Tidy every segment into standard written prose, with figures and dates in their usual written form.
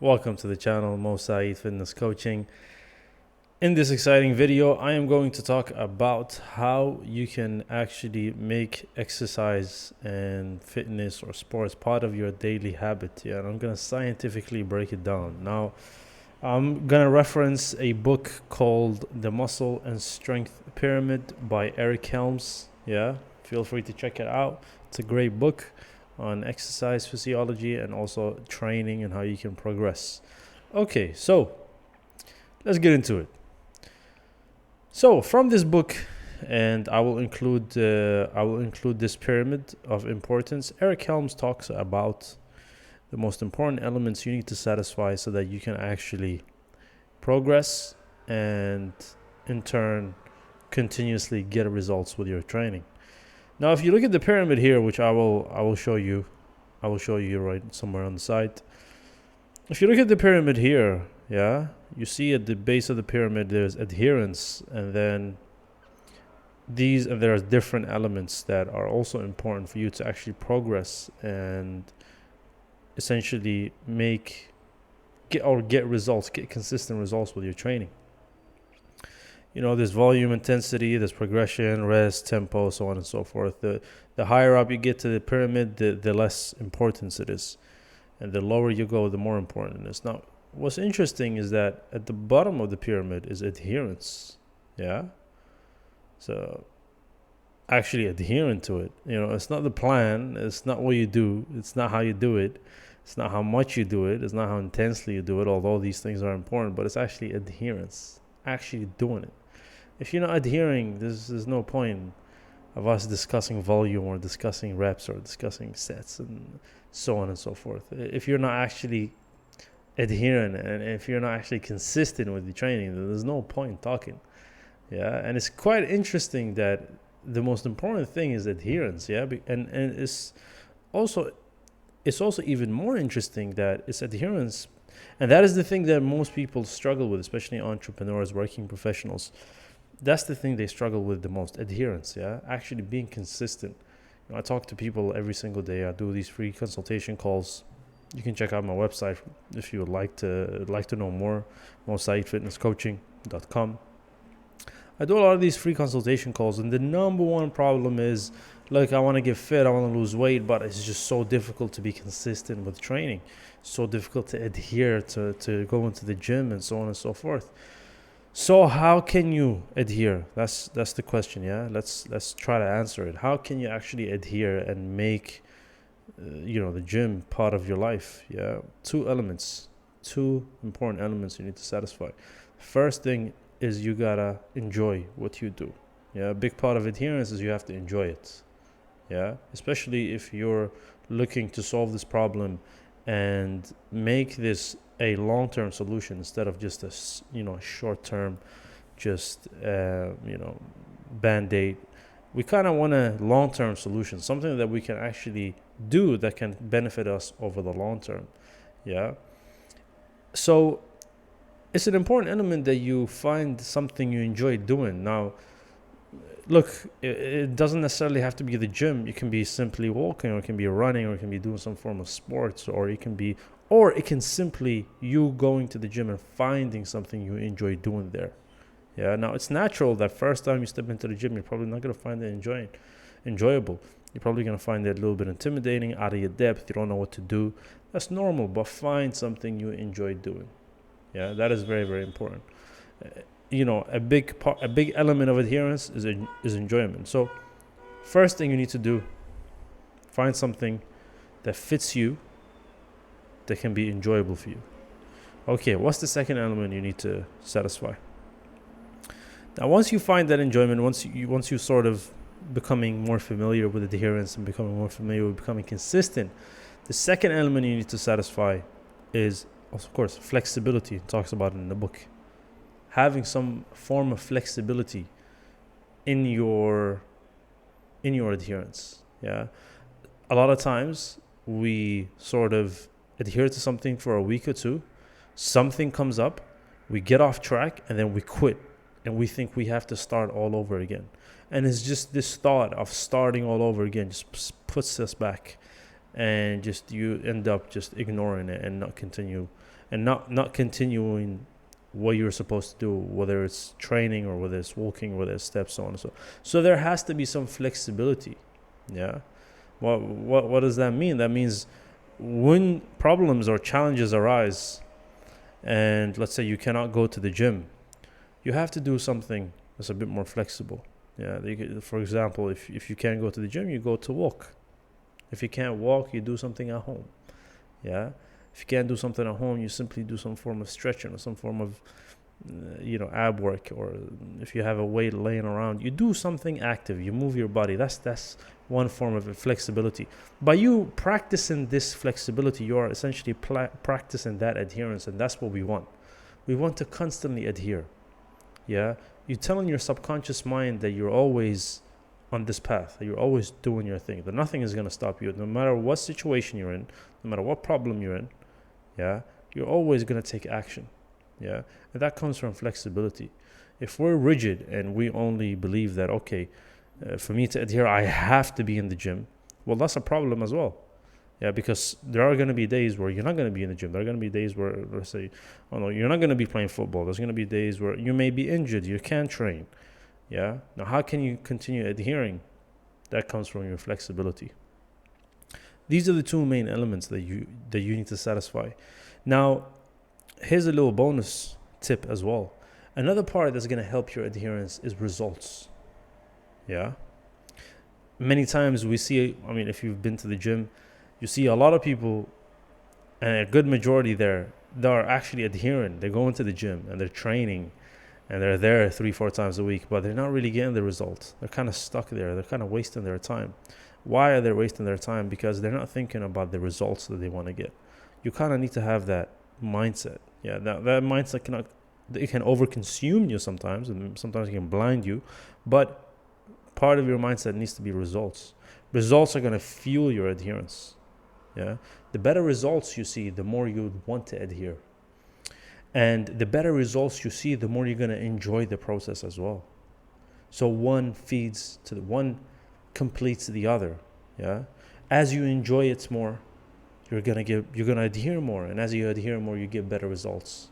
Welcome to the channel, Mo Saeed Fitness Coaching. In this exciting video, I am going to talk about how you can actually make exercise and fitness or sports part of your daily habit. And I'm going to scientifically break it down. Now, I'm going to reference a book called The Muscle and Strength Pyramid by Eric Helms. Feel free to check it out. It's a great book on exercise physiology and also training and how you can progress. Okay, so let's get into it. So from this book, and I will include this pyramid of importance. Eric Helms talks about the most important elements you need to satisfy so that you can actually progress and in turn continuously get results with your training. Now, if you look at the pyramid here, which I will show you right somewhere on the side. If you look at the pyramid here, you see at the base of the pyramid there's adherence, and then there are different elements that are also important for you to actually progress and essentially get consistent results with your training. There's volume, intensity, there's progression, rest, tempo, so on and so forth. The higher up you get to the pyramid, the less importance it is. And the lower you go, the more important it is. Now, what's interesting is that at the bottom of the pyramid is adherence. So actually adhering to it. It's not the plan, it's not what you do, it's not how you do it, it's not how much you do it, it's not how intensely you do it, although these things are important, but it's actually adherence, actually doing it. If you're not adhering, there's no point of us discussing volume or discussing reps or discussing sets and so on and so forth. If you're not actually adhering and if you're not actually consistent with the training, then there's no point talking. And it's quite interesting that the most important thing is adherence. And it's also even more interesting that it's adherence, and that is the thing that most people struggle with, especially entrepreneurs, working professionals. That's the thing they struggle with the most, adherence, actually being consistent. I talk to people every single day. I do these free consultation calls. You can check out my website if you would like to know more, mosaidfitnesscoaching.com. I do a lot of these free consultation calls, and the number one problem is, look, I want to get fit, I want to lose weight, but it's just so difficult to be consistent with training, so difficult to adhere to go into the gym and so on and so forth. So how can you adhere? That's the question. Let's try to answer it. How can you actually adhere and make the gym part of your life? Two important elements you need to satisfy. First thing is you gotta enjoy what you do. A big part of adherence is you have to enjoy it. Especially if you're looking to solve this problem and make this a long-term solution instead of just a short-term, just band-aid. We kind of want a long-term solution, something that we can actually do that can benefit us over the long term. So it's an important element that you find something you enjoy doing. Now, look, it doesn't necessarily have to be the gym. It can be simply walking, or it can be running, or it can be doing some form of sports, or it can simply you going to the gym and finding something you enjoy doing there. Now, it's natural that first time you step into the gym, you're probably not going to find it enjoyable. You're probably going to find it a little bit intimidating, out of your depth. You don't know what to do. That's normal, but find something you enjoy doing. That is very, very important. A big element of adherence is enjoyment. So first thing you need to do, find something that fits you, that can be enjoyable for you. Okay, what's the second element you need to satisfy? Now, once you find that enjoyment, once you sort of becoming more familiar with adherence and becoming more familiar with becoming consistent, the second element you need to satisfy is, of course, flexibility. It talks about it in the book. Having some form of flexibility in your adherence. A lot of times we sort of adhere to something for a week or two, something comes up, we get off track, and then we quit, and we think we have to start all over again. And it's just this thought of starting all over again just puts us back and just you end up just ignoring it and not continue, and not continuing what you're supposed to do, whether it's training or whether it's walking, whether it's steps, so on and so. So there has to be some flexibility. Yeah. What does that mean? That means when problems or challenges arise, and let's say you cannot go to the gym, you have to do something that's a bit more flexible. Yeah. For example, if you can't go to the gym, you go to walk. If you can't walk, you do something at home. Yeah. If you can't do something at home, you simply do some form of stretching or some form of, ab work. Or if you have a weight laying around, you do something active. You move your body. That's one form of flexibility. By you practicing this flexibility, you are essentially practicing that adherence, and that's what we want. We want to constantly adhere. Yeah. You're telling your subconscious mind that you're always on this path, that you're always doing your thing, that nothing is going to stop you, no matter what situation you're in, no matter what problem you're in. Yeah, you're always going to take action. Yeah, and that comes from flexibility. If we're rigid and we only believe that, okay, for me to adhere, I have to be in the gym, well, that's a problem as well. Yeah, because there are going to be days where you're not going to be in the gym. There are going to be days where, let's say, oh no, you're not going to be playing football. There's going to be days where you may be injured. You can't train. Yeah. Now, how can you continue adhering? That comes from your flexibility. These are the two main elements that you need to satisfy. Now, here's a little bonus tip as well. Another part that's going to help your adherence is results. Yeah. Many times we see, if you've been to the gym, you see a lot of people, and a good majority there, they are actually adhering. They're going to the gym and they're training and they're there 3-4 times a week, but they're not really getting the results. They're kind of stuck there. They're kind of wasting their time. Why are they wasting their time? Because they're not thinking about the results that they want to get. You kind of need to have that mindset. Yeah, that mindset it can overconsume you sometimes, and sometimes it can blind you. But part of your mindset needs to be results. Results are going to fuel your adherence. Yeah, the better results you see, the more you want to adhere. And the better results you see, the more you're going to enjoy the process as well. So one completes the other. Yeah, as you enjoy it more, you're gonna adhere more, and as you adhere more, you get better results.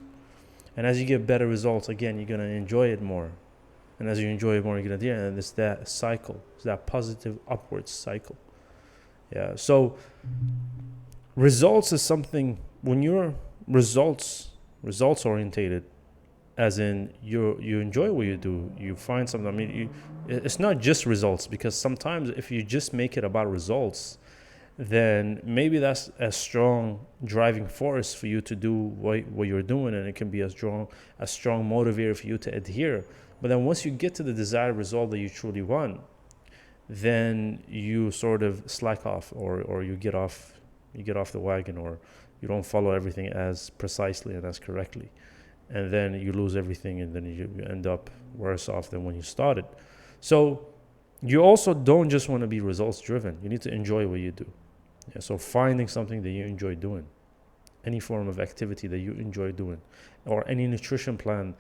And as you get better results, again, you're gonna enjoy it more, and as you enjoy it more, you're gonna adhere, and it's that cycle. It's that positive upwards cycle. Yeah. So results is something, when you're results orientated, as in you enjoy what you do, you find something. It's not just results, because sometimes if you just make it about results, then maybe that's a strong driving force for you to do what you're doing, and it can be a strong motivator for you to adhere. But then once you get to the desired result that you truly want, then you sort of slack off, or you get off the wagon, or you don't follow everything as precisely and as correctly, and then you lose everything, and then you end up worse off than when you started. So you also don't just want to be results driven. You need to enjoy what you do. Yeah, so finding something that you enjoy doing, any form of activity that you enjoy doing, or any nutrition plan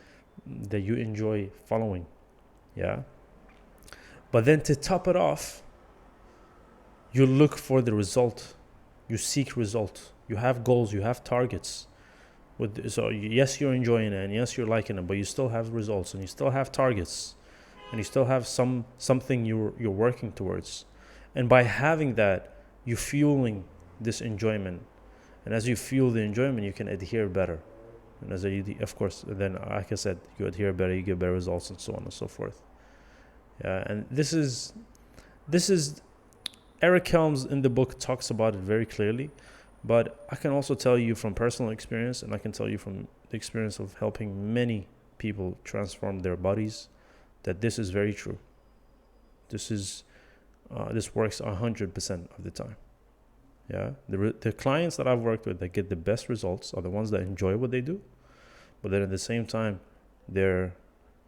that you enjoy following. Yeah. But then to top it off, you look for the result. You seek result. You have goals. You have targets. So yes, you're enjoying it, and yes, you're liking it, but you still have results, and you still have targets, and you still have something you're working towards. And by having that, you're fueling this enjoyment, and as you fuel the enjoyment, you can adhere better. And of course, then like I said, you adhere better, you get better results, and so on and so forth. Yeah, and this is Eric Helms in the book talks about it very clearly, but I can also tell you from personal experience, and I can tell you from the experience of helping many people transform their bodies, that this is very true. This works 100% of the time. Yeah, the clients that I've worked with that get the best results are the ones that enjoy what they do, but then at the same time, they're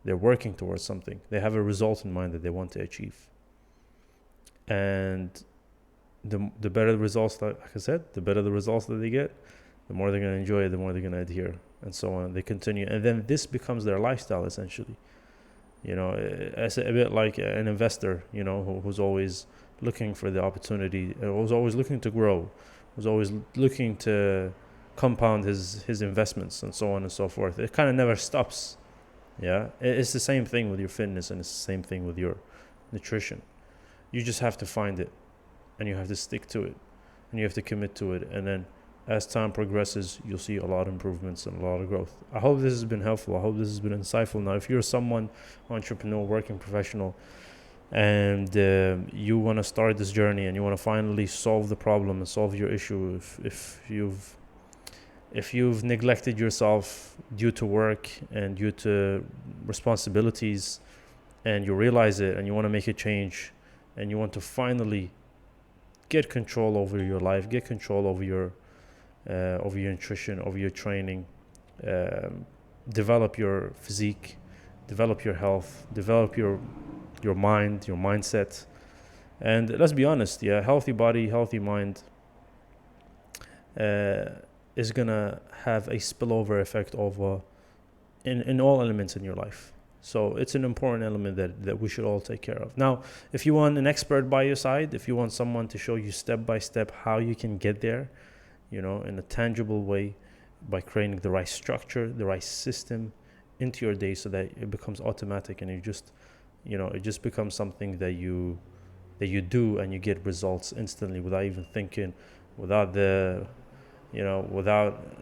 working towards something. They have a result in mind that they want to achieve. And the better the results, like I said, the better the results that they get, the more they're going to enjoy it, the more they're going to adhere, and so on. They continue, and then this becomes their lifestyle essentially. It's a bit like an investor, who's always looking for the opportunity. Was always looking to grow. Was always looking to compound his investments and so on and so forth. It kind of never stops. Yeah, it's the same thing with your fitness, and it's the same thing with your nutrition. You just have to find it, and you have to stick to it, and you have to commit to it, and then as time progresses, you'll see a lot of improvements and a lot of growth. I hope this has been helpful. I hope this has been insightful. Now, if you're someone, entrepreneur, working professional, and you want to start this journey and you want to finally solve the problem and solve your issue, if you've neglected yourself due to work and due to responsibilities, and you realize it and you want to make a change, and you want to finally get control over your life, get control over your nutrition, over your training, develop your physique, develop your health, develop your mind, your mindset. And let's be honest, yeah, healthy body, healthy mind is gonna have a spillover effect over in all elements in your life. So it's an important element that we should all take care of. Now, if you want an expert by your side, if you want someone to show you step by step how you can get there, in a tangible way, by creating the right structure, the right system into your day, so that it becomes automatic, and it just becomes something that you do, and you get results instantly without even thinking, without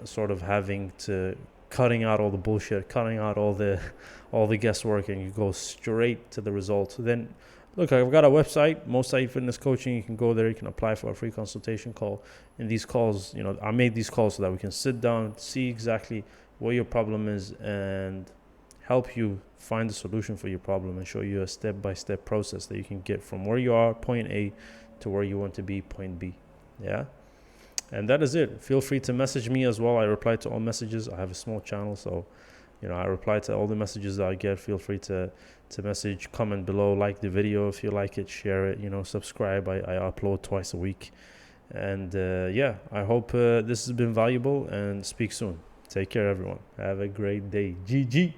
sort of having to cutting out all the bullshit, cutting out all the guesswork, and you go straight to the result. Then look, I've got a website, Mosai Fitness Coaching. You can go there, you can apply for a free consultation call. In these calls, I made these calls so that we can sit down, see exactly what your problem is, and help you find the solution for your problem, and show you a step-by-step process that you can get from where you are, point A, to where you want to be, point B. Yeah. And that is it. Feel free to message me as well. I reply to all messages. I have a small channel, so I reply to all the messages that I get. Feel free to message, comment below, like the video if you like it, share it, subscribe. I upload twice a week. And I hope this has been valuable, and speak soon. Take care, everyone. Have a great day. GG.